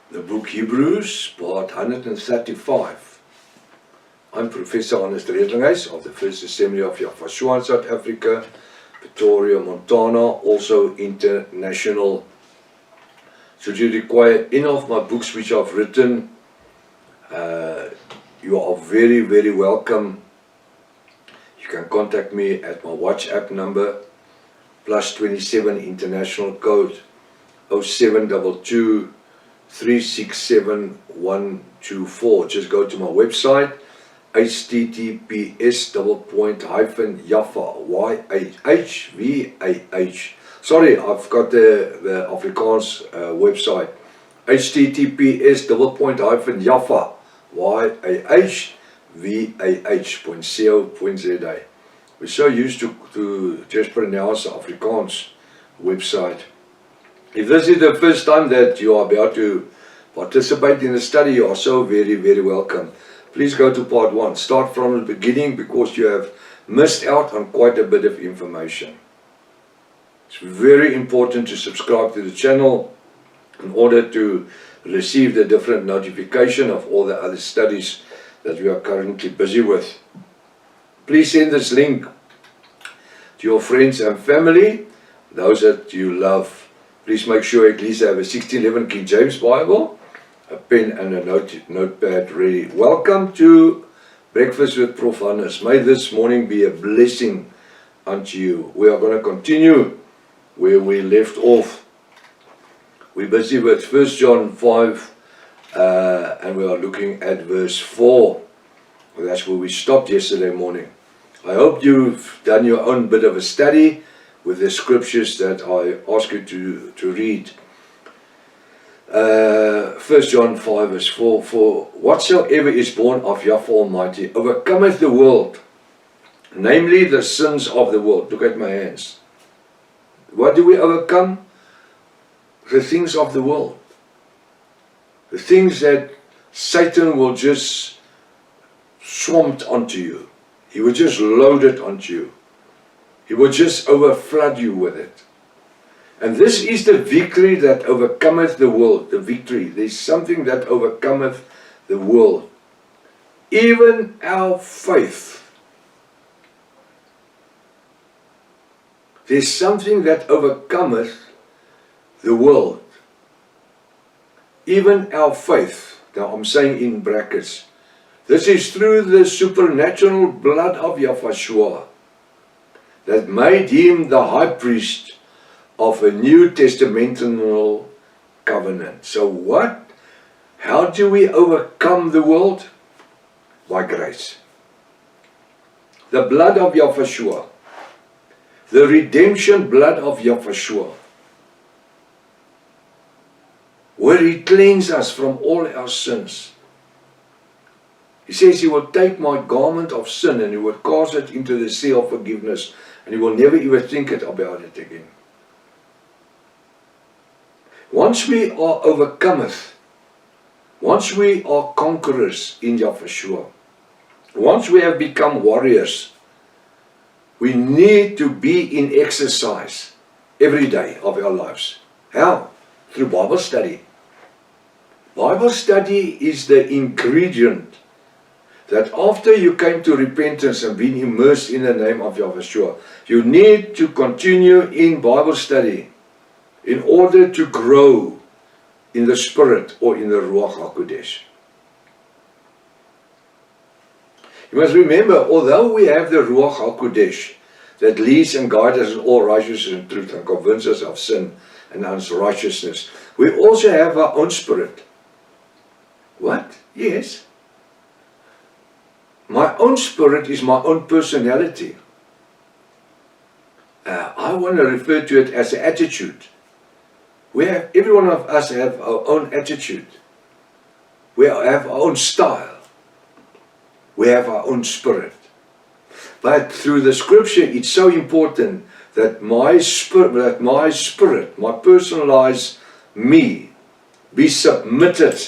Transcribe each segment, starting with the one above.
The book Hebrews, part 135. I'm Professor Hannes Redlinghuis of the First Assembly of Yafashua in South Africa, Pretoria, Montana, also international. Should you require any of my books which I've written, you are very, very welcome. You can contact me at my WhatsApp number, +27 international code 0722 367 124. Just go to my website, https://yaffa, sorry, I've got the Afrikaans website, https://yaffa.co.za. We're so used to just pronounce the Afrikaans website. If this is the first time that you are about to participate in the study, you are so very, very welcome. Please go to part 1. Start from the beginning because you have missed out on quite a bit of information. It's very important to subscribe to the channel in order to receive the different notification of all the other studies that we are currently busy with. Please send this link to your friends and family, those that you love. Please make sure at least have a 1611 King James Bible, a pen and a notepad ready. Welcome to Breakfast with Prof. Hannes. May this morning be a blessing unto you. We are going to continue where we left off. We're busy with 1 John 5 and we are looking at verse 4. That's where we stopped yesterday morning. I hope you've done your own bit of a study with the scriptures that I ask you to read. 1 John 5 verse 4, for whatsoever is born of Yahweh Almighty overcometh the world, namely the sins of the world. Look at my hands. What do we overcome? The things of the world. The things that Satan will just swamp onto you. He will just load it onto you. He will just overflood you with it. And this is the victory that overcometh the world. The victory. There's something that overcometh the world. Even our faith. There's something that overcometh the world. Even our faith. Now I'm saying in brackets. This is through the supernatural blood of Yahweh that made him the high priest of a New Testamental covenant. So what? How do we overcome the world? By grace. The blood of Yahweh. The redemption blood of Yahweh. Where he cleansed us from all our sins. He says he will take my garment of sin and he will cast it into the sea of forgiveness. And he will never even think about it again. Once we are overcometh, once we are conquerors in Yahweh, once we have become warriors, we need to be in exercise every day of our lives. How? Through Bible study. Bible study is the ingredient that after you came to repentance and been immersed in the name of Yahweh, you need to continue in Bible study in order to grow in the Spirit or in the Ruach HaKodesh. You must remember, although we have the Ruach HaKodesh that leads and guides us in all righteousness and truth and convinces us of sin and unrighteousness, we also have our own spirit. What? Yes. My own spirit is my own personality. I want to refer to it as an attitude. Every one of us have our own attitude. We have our own style. We have our own spirit. But through the scripture, it's so important that my spirit, my personalized me, be submitted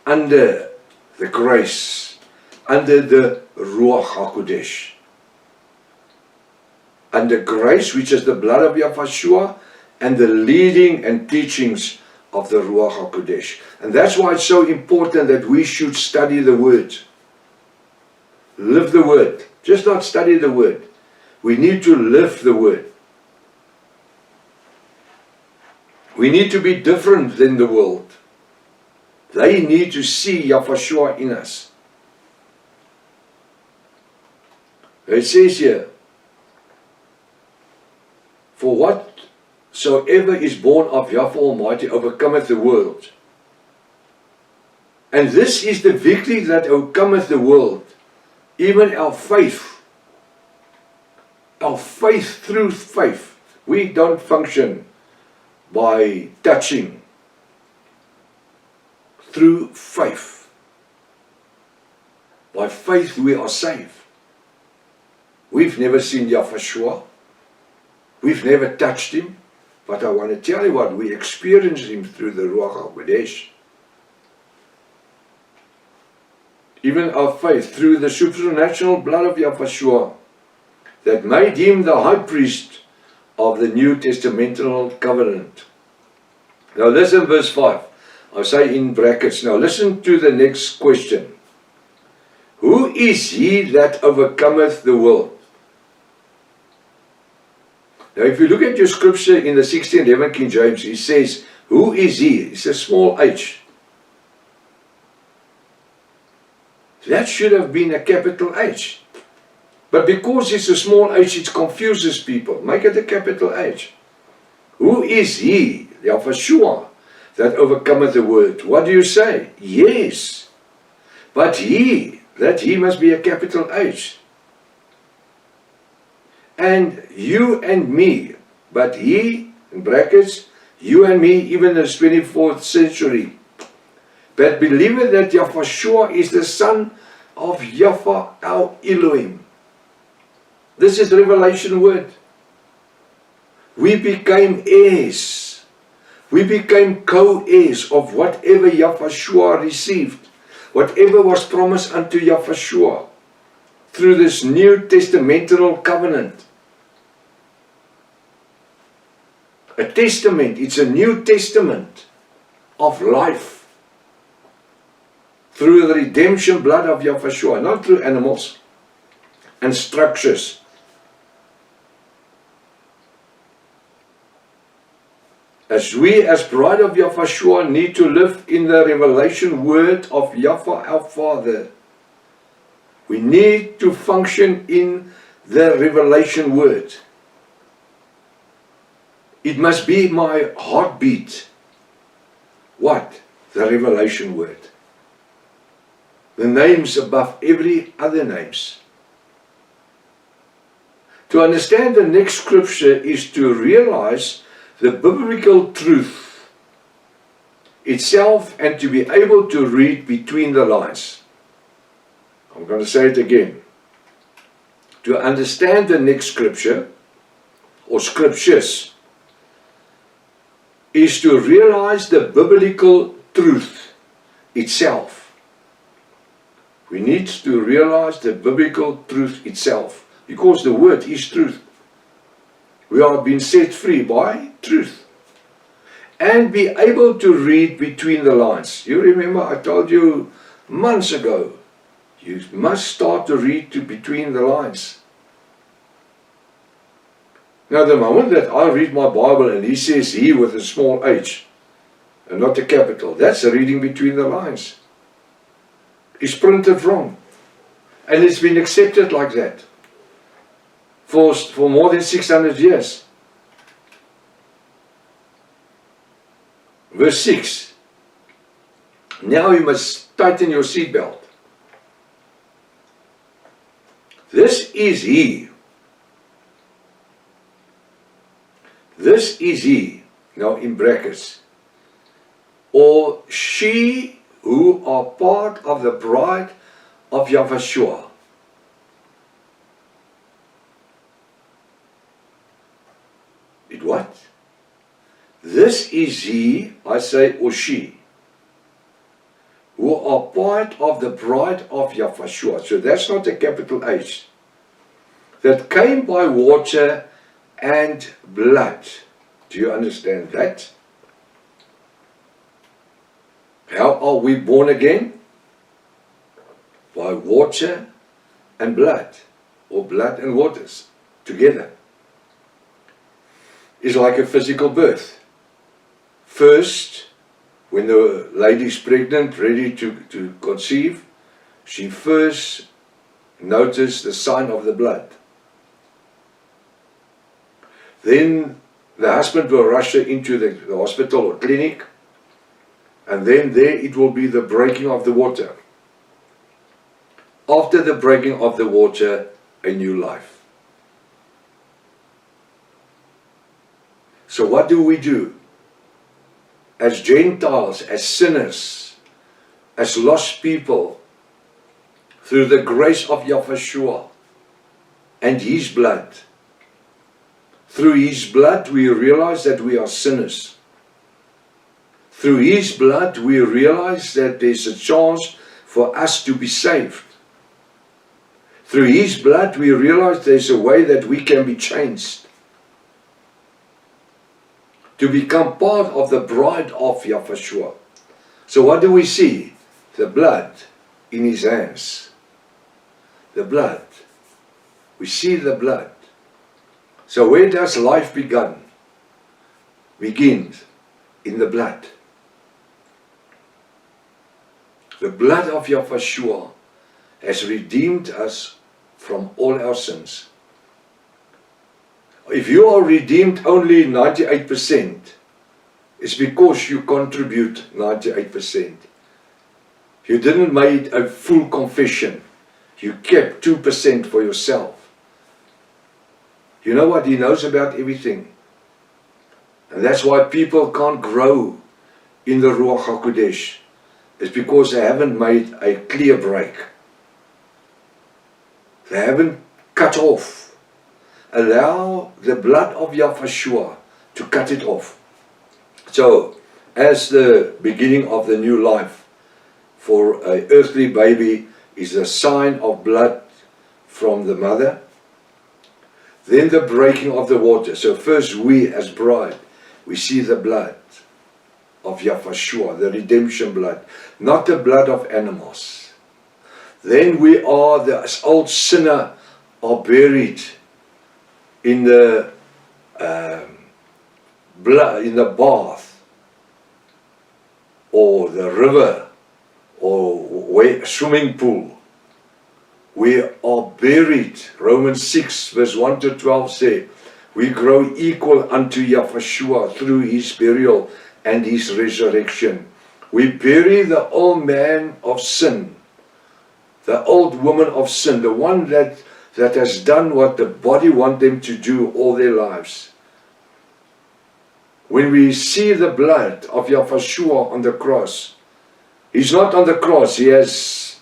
under the grace, under the Ruach HaKodesh. Under grace, which is the blood of Yahweh, and the leading and teachings of the Ruach HaKodesh. And that's why it's so important that we should study the Word. Live the Word. Just not study the Word. We need to live the Word. We need to be different than the world. They need to see Yahweh in us. It says here, for whatsoever is born of Yahweh Almighty overcometh the world. And this is the victory that overcometh the world, even our faith. Our faith through faith. We don't function by touching. Through faith. By faith we are saved. We've never seen Yahweh. We've never touched Him. But I want to tell you what, we experience Him through the Ruach HaKodesh. Even our faith through the supernatural blood of Yahweh that made Him the high priest of the New Testamental covenant. Now listen, verse 5. I say in brackets. Now listen to the next question. Who is he that overcometh the world? Now if you look at your scripture in the 1611 King James, he says, who is he? It's a small h. That should have been a capital H. But because it's a small h, it confuses people. Make it a capital H. Who is he, Yahweh, that overcometh the world? What do you say? Yes. But he, that he must be a capital H. And you and me, but he, in brackets, you and me, even in the 24th century, but believeth that Yahweh is the son of Yahweh our Elohim. This is revelation word. We became heirs. We became co-heirs of whatever Yahweh received, whatever was promised unto Yahweh through this New Testamental covenant. A testament, it's a New Testament of life through the redemption blood of Yahweh, not through animals and structures. As we as bride of Yahweh need to live in the revelation word of Yahweh our Father. We need to function in the revelation word. It must be my heartbeat. What? The revelation word. The names above every other names. To understand the next scripture is to realize the biblical truth itself and to be able to read between the lines. I'm going to say it again. To understand the next scripture or scriptures is to realize the biblical truth itself. We need to realize the biblical truth itself because the word is truth. We are being set free by truth. And be able to read between the lines. You remember I told you months ago, you must start to read between the lines. Now the moment that I read my Bible and he says he with a small h and not a capital, that's a reading between the lines. It's printed wrong. And it's been accepted like that for more than 600 years. Verse 6. Now you must tighten your seatbelt. This is he. This is he. Now in brackets. Or she who are part of the bride of Yahweh. It what? This is he, I say, or she, who are part of the bride of Yahweh. So that's not a capital H. That came by water and blood. Do you understand that? How are we born again? By water and blood, or blood and waters together. It's like a physical birth. First, when the lady is pregnant, ready to conceive, she first noticed the sign of the blood. Then the husband will rush her into the hospital or clinic, and then there it will be the breaking of the water. After the breaking of the water, a new life. So what do we do? As Gentiles, as sinners, as lost people, through the grace of Yahushua and His blood. Through His blood we realize that we are sinners. Through His blood we realize that there's a chance for us to be saved. Through His blood we realize there's a way that we can be changed. To become part of the bride of Yahushua. So what do we see? The blood in His hands. The blood. We see the blood. So where does life begin? Begins in the blood. The blood of Yahushua has redeemed us from all our sins. If you are redeemed only 98%, it's because you contribute 98%. You didn't make a full confession. You kept 2% for yourself. You know what? He knows about everything. And that's why people can't grow in the Ruach HaKodesh. It's because they haven't made a clear break. They haven't cut off. Allow the blood of Yahushua to cut it off. So, as the beginning of the new life for an earthly baby is a sign of blood from the mother, then the breaking of the water. So first we as bride, we see the blood of Yahushua, the redemption blood, not the blood of animals. Then we are, the old sinner, are buried in the blood, in the bath, or the river, or swimming pool. We are buried. Romans 6 verse 1 to 12 say, we grow equal unto Yahushua through His burial and His resurrection. We bury the old man of sin, the old woman of sin, the one that has done what the body wants them to do all their lives. When we see the blood of Yahushua on the cross, He's not on the cross. He's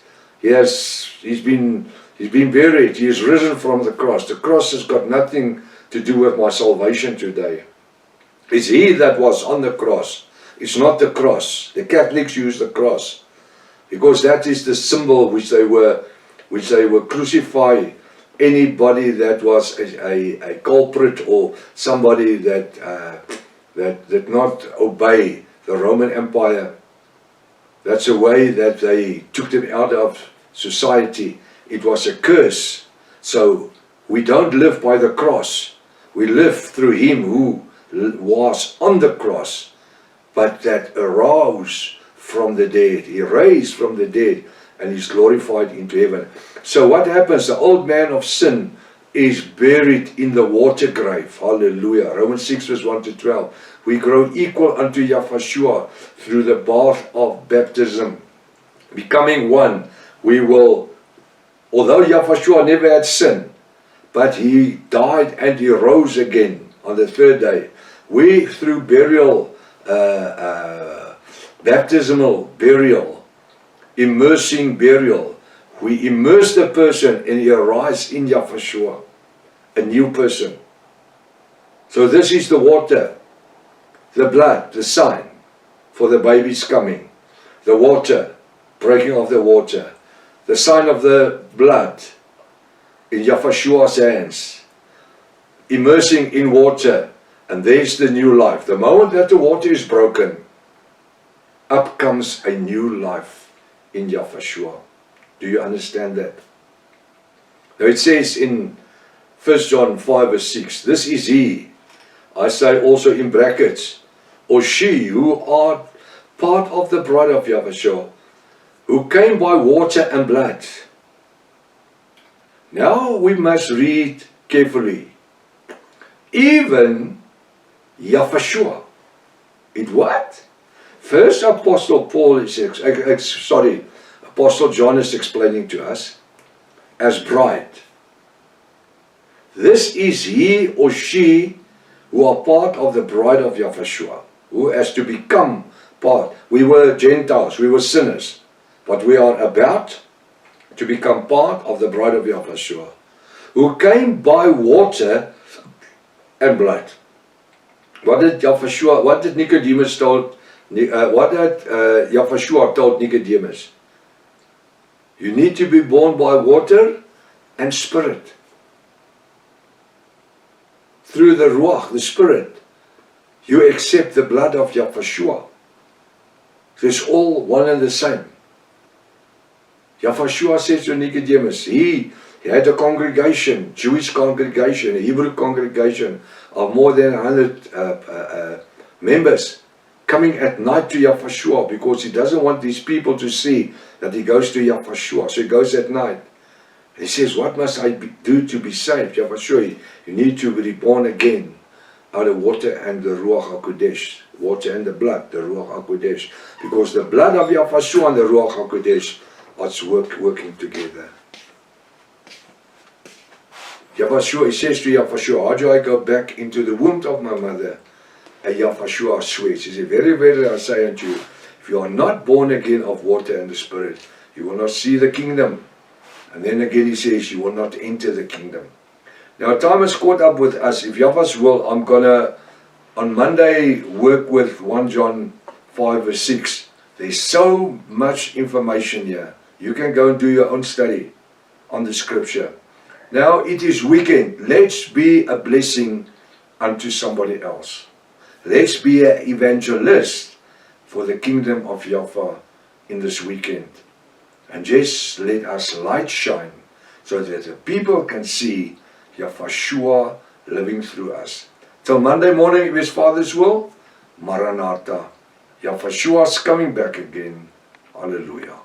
been buried. He is risen from the cross. The cross has got nothing to do with my salvation today. It's He that was on the cross. It's not the cross. The Catholics use the cross because that is the symbol which they were crucifying anybody that was a culprit or somebody that did not obey the Roman Empire. That's a way that they took them out of society. It was a curse. So we don't live by the cross. We live through Him who was on the cross, but that arose from the dead. He raised from the dead and is glorified into heaven. So what happens? The old man of sin is buried in the water grave. Hallelujah. Romans 6 verse 1 to 12. We grow equal unto Yahushua through the bath of baptism. Becoming one, we will, although Yahushua never had sin, but He died and He rose again on the third day. We, through burial, baptismal burial, immersing burial, we immerse the person and he arises in Yahushua, a new person. So this is the water, the blood, the sign for the baby's coming. The water, breaking of the water. The sign of the blood in Yahushua's hands. Immersing in water. And there's the new life. The moment that the water is broken, up comes a new life in Yahweh. Do you understand that? Now it says in 1 John 5 verse 6, this is he, I say also in brackets, or she who are part of the bride of Yahweh, who came by water and blood. Now we must read carefully. Even Yahweh. It what? First Apostle Paul is, Apostle John is explaining to us as bride. This is he or she who are part of the bride of Yahweh, who has to become part. We were Gentiles, we were sinners, but we are about to become part of the bride of Yahweh, who came by water and blood. What did Nicodemus told? What did Yahweh told Nicodemus? You need to be born by water and spirit. Through the Ruach, the Spirit, you accept the blood of Yahweh. It's all one and the same. Yahweh says to Nicodemus, he had a congregation, Jewish congregation, a Hebrew congregation of more than 100 members coming at night to Yahweh because he doesn't want these people to see that he goes to Yahweh. So he goes at night. He says, what must I do to be saved? Yahweh, you need to be born again out of water and the Ruach HaKodesh. Water and the blood, the Ruach HaKodesh. Because the blood of Yahweh and the Ruach HaKodesh are working together. Yahweh, he says to Yahweh, how do I go back into the womb of my mother? And Yahweh swears. He says, very, very, I say unto you, if you are not born again of water and the Spirit, you will not see the kingdom. And then again he says, you will not enter the kingdom. Now time has caught up with us. If Yahweh's will, I'm going to, on Monday, work with 1 John 5 verse 6. There's so much information here. You can go and do your own study on the scripture. Now it is weekend. Let's be a blessing unto somebody else. Let's be an evangelist for the kingdom of Yahweh in this weekend. And just let us light shine so that the people can see Yahweh living through us. Till Monday morning, if His Father's will, Maranatha. Yahweh is coming back again. Hallelujah.